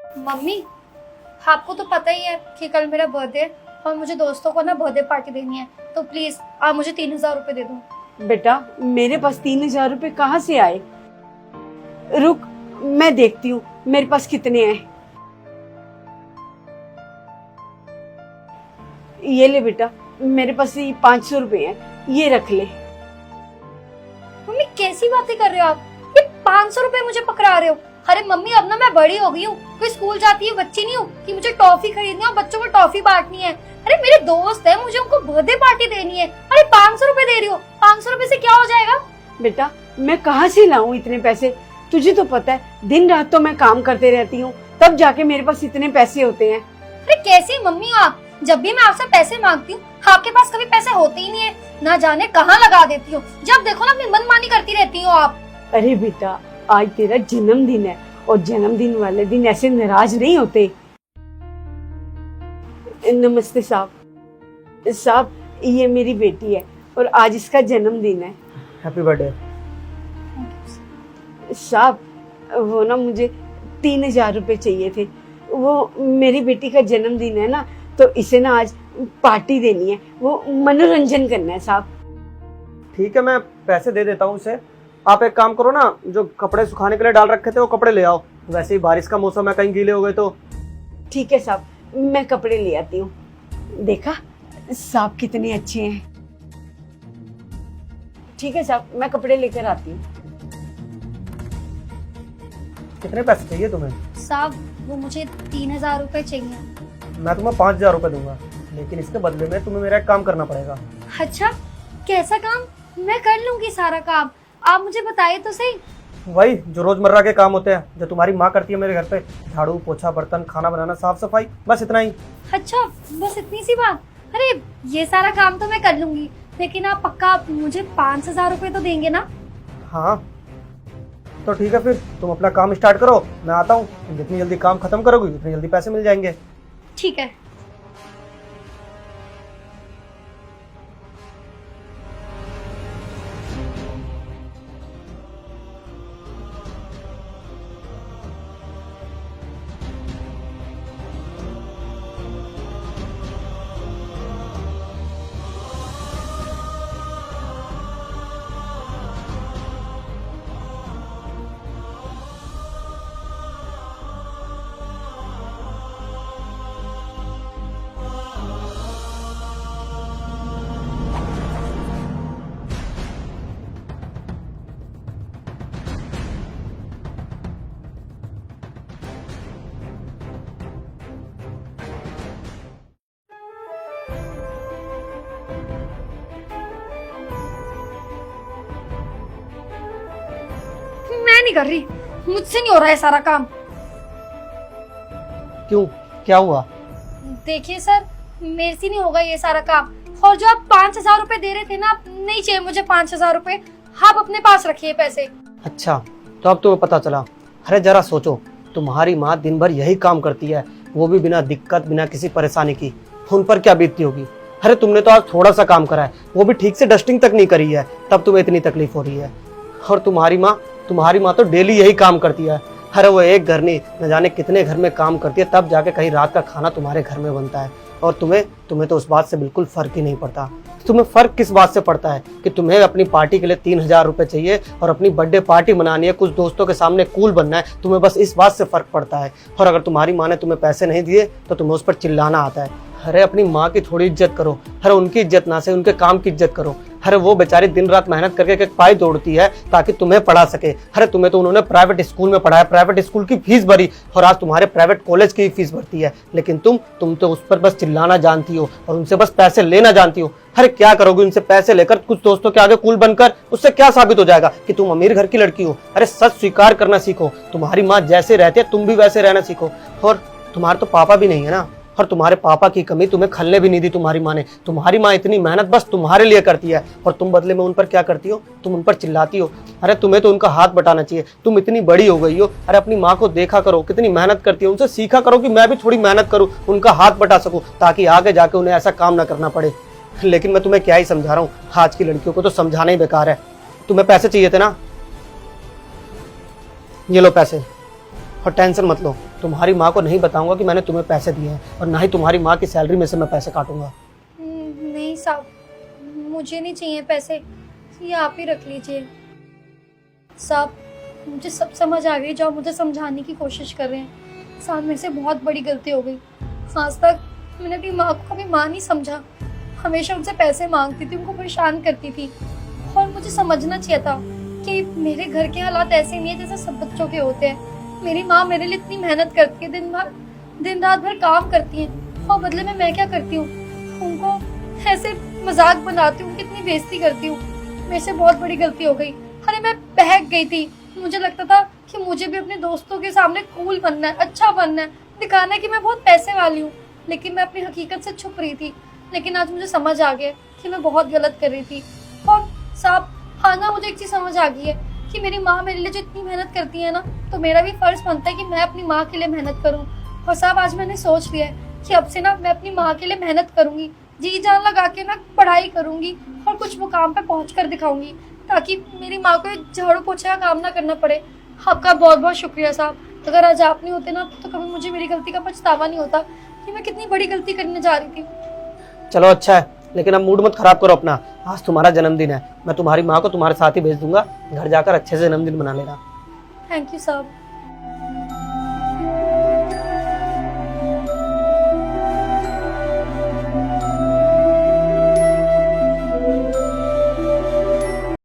Mummy, आपको तो पता ही है कि कल मेरा बर्थडे है और मुझे दोस्तों को ना बर्थडे पार्टी देनी है, तो प्लीज आप मुझे 3000 रुपए दे दो। बेटा मेरे पास 3000 रुपए कहाँ से आए? रुक, मैं देखती हूँ मेरे पास कितने हैं। ये ले बेटा, मेरे पास ये 500 रुपए हैं, ये रख ले। मम्मी कैसी बातें कर रहे हो आप? ये 500 रुपए मुझे पकड़ा रहे हो? अरे मम्मी, अब ना मैं बड़ी हो गई हूँ, कोई स्कूल जाती है बच्ची नहीं हूँ कि मुझे टॉफी खरीदनी है और बच्चों को टॉफी बांटनी है। अरे मेरे दोस्त है, मुझे उनको बर्थडे पार्टी देनी है। अरे 500 रुपए दे रही हो, 500 रुपए से क्या हो जाएगा? बेटा मैं कहाँ से लाऊं इतने पैसे? तुझे तो पता है दिन रात तो मैं काम करते रहती हूँ, तब जाके मेरे पास इतने पैसे होते हैं। अरे कैसी मम्मी हो आप? जब भी मैं आपसे पैसे मांगती हूँ आपके पास कभी पैसे होते ही नहीं है, ना जाने कहाँ लगा देती हो। जब देखो ना अपनी मनमानी करती रहती हो आप। अरे बेटा आज तेरा जन्मदिन है और जन्मदिन वाले दिन ऐसे नाराज नहीं होते। नमस्ते साहब। साहब ये मेरी बेटी है और आज इसका जन्मदिन है। Happy birthday. साहब वो ना मुझे 3000 रुपए चाहिए थे। वो मेरी बेटी का जन्मदिन है ना, तो इसे ना आज पार्टी देनी है, वो मनोरंजन करना है साहब। ठीक है, मैं पैसे दे देता हूँ उसे। आप एक काम करो ना, जो कपड़े सुखाने के लिए डाल रखे थे वो कपड़े ले आओ। वैसे ही बारिश का मौसम है, कहीं गीले हो गए तो। ठीक है साहब, मैं कपड़े ले आती हूँ। देखा साहब कितने अच्छे हैं। ठीक है साहब, मैं कपड़े लेकर आती हूँ। कितने पैसे चाहिए तुम्हें? साहब वो मुझे 3000 रुपए चाहिए। मैं तुम्हें 5000 रुपए दूंगा, लेकिन इसके बदले में तुम्हें मेरा एक काम करना पड़ेगा। अच्छा कैसा काम? मैं कर लूंगी सारा काम, आप मुझे बताइए तो सही। वही जो रोजमर्रा के काम होते हैं, जो तुम्हारी माँ करती है मेरे घर पे। झाड़ू पोछा, बर्तन, खाना बनाना, साफ सफाई, बस इतना ही। अच्छा बस इतनी सी बात? अरे ये सारा काम तो मैं कर लूंगी, लेकिन आप पक्का मुझे 5000 रुपए तो देंगे ना? हाँ तो ठीक है, फिर तुम अपना काम स्टार्ट करो, मैं आता हूँ। तुम जितनी जल्दी काम खत्म करोगी उतनी जल्दी पैसे मिल जाएंगे। ठीक है। मैं नहीं कर रही, मुझसे नहीं हो रहा है सारा काम। क्यों, क्या हुआ? देखिए सर, मेरे से नहीं होगा ये सारा काम। और जो आप 5000 रुपए दे रहे थे ना, नहीं चाहिए मुझे 5000 रुपए, आप अपने पास रखिए पैसे। अच्छा, तो अब तुम्हें पता चला। अरे जरा सोचो, तुम्हारी माँ दिन भर यही काम करती है, वो भी बिना दिक्कत, बिना किसी परेशानी की। उन पर क्या बीतती होगी। अरे तुमने तो आज थोड़ा सा काम करा है, वो भी ठीक से डस्टिंग तक नहीं करी है, तब तुम्हें इतनी तकलीफ हो रही है। और तुम्हारी माँ तो डेली यही काम करती है। अरे वो एक घर नहीं, न जाने कितने घर में काम करती है, तब जाके कहीं रात का खाना तुम्हारे घर में बनता है। और तुम्हें तो उस बात से बिल्कुल फर्क ही नहीं पड़ता। तुम्हें फर्क किस बात से पड़ता है कि तुम्हें अपनी पार्टी के लिए 3000 रुपए चाहिए और अपनी बर्थडे पार्टी मनानी है, कुछ दोस्तों के सामने कूल बनना है। तुम्हें बस इस बात से फर्क पड़ता है। और अगर तुम्हारी माँ ने तुम्हें पैसे नहीं दिए तो तुम्हें उस पर चिल्लाना आता है। अरे अपनी माँ की थोड़ी इज्जत करो। अरे उनकी इज्जत ना से उनके काम की इज्जत करो। अरे वो बेचारी दिन रात मेहनत करके एक पाई तोड़ती है ताकि तुम्हें पढ़ा सके। अरे तुम्हें तो उन्होंने प्राइवेट स्कूल में पढ़ाया, प्राइवेट स्कूल की फीस भरी, और आज तुम्हारे प्राइवेट कॉलेज की फीस भरती है। लेकिन तुम तो उस पर बस चिल्लाना जानती हो और उनसे बस पैसे लेना जानती हो। अरे क्या करोगे उनसे पैसे लेकर? कुछ दोस्तों के आगे कूल बनकर? उससे क्या साबित हो जाएगा कि तुम अमीर घर की लड़की हो? अरे सच स्वीकार करना सीखो। तुम्हारी माँ जैसे रहती है तुम भी वैसे रहना सीखो। और तुम्हारे तो पापा भी नहीं है ना, और तुम्हारे पापा की कमी तुम्हें खलने भी नहीं दी तुम्हारी माँ ने। तुम्हारी माँ इतनी मेहनत बस तुम्हारे लिए करती है, और तुम बदले में उन पर क्या करती हो? तुम उन पर चिल्लाती हो। अरे तुम्हें तो उनका हाथ बटाना चाहिए। तुम इतनी बड़ी हो गई हो, अरे अपनी माँ को देखा करो कितनी मेहनत करती है, उनसे सीखा करो कि मैं भी थोड़ी मेहनत करूँ, उनका हाथ बटा सकूँ, ताकि आगे जाके उन्हें ऐसा काम ना करना पड़े। लेकिन मैं तुम्हें क्या ही समझा रहा हूँ, आज की लड़कियों को तो समझाना ही बेकार है। तुम्हें पैसे चाहिए थे ना, ये लो पैसे। और टेंशन मत लो, तुम्हारी माँ को नहीं बताऊंगा कि मैंने तुम्हें पैसे दिए हैं, और ना ही तुम्हारी माँ की सैलरी में से मैं पैसे काटूंगा। नहीं साहब, मुझे नहीं चाहिए पैसे, ये आप ही रख लीजिए। साहब, मुझे सब समझ आ गई जो आप मुझे समझाने की कोशिश कर रहे हैं। साहब, मेरे से बहुत बड़ी गलती हो गई। आज तक मैंने अपनी माँ को कभी माँ नहीं समझा, हमेशा उनसे पैसे मांगती थी, उनको परेशान करती थी। और मुझे समझना चाहिए था कि मेरे घर के हालात ऐसे नहीं है जैसे सब बच्चों के होते हैं। मेरी माँ मेरे लिए इतनी मेहनत करती है, दिन रात भर काम करती है, और बदले में मैं क्या करती हूँ, उनको ऐसे मजाक बनाती हूँ, कितनी बेइज्जती करती हूँ। मेरे से बहुत बड़ी गलती हो गई। अरे मैं बहक गई थी, मुझे लगता था कि मुझे भी अपने दोस्तों के सामने कूल बनना है, अच्छा बनना है, दिखाना है कि मैं बहुत पैसे वाली हूँ, लेकिन मैं अपनी हकीकत से छुप रही थी। लेकिन आज मुझे समझ आ गया कि मैं बहुत गलत कर रही थी। और साहब, हाँ ना, मुझे एक चीज़ समझ आ गई है कि मेरी माँ मेरे लिए जो इतनी मेहनत करती है ना, तो मेरा भी फर्ज बनता है कि मैं अपनी माँ के लिए मेहनत करूँ। और साहब, आज मैंने सोच लिया है कि अब से ना मैं अपनी माँ के लिए मेहनत करूँगी, जी जान लगा के ना पढ़ाई करूँगी, और कुछ मुकाम पे पहुँच कर दिखाऊंगी, ताकि मेरी माँ को झाड़ू पोछा का काम ना करना पड़े। आपका बहुत बहुत शुक्रिया साहब। अगर आज आप नहीं होते ना, तो कभी मुझे मेरी गलती का पछतावा नहीं होता कि मैं कितनी बड़ी गलती करने जा रही थी। चलो अच्छा है, लेकिन अब मूड मत खराब करो अपना। आज तुम्हारा जन्मदिन है, मैं तुम्हारी माँ को तुम्हारे साथ ही भेज दूंगा, घर जाकर अच्छे से जन्मदिन मना लेना। थैंक यू साहब।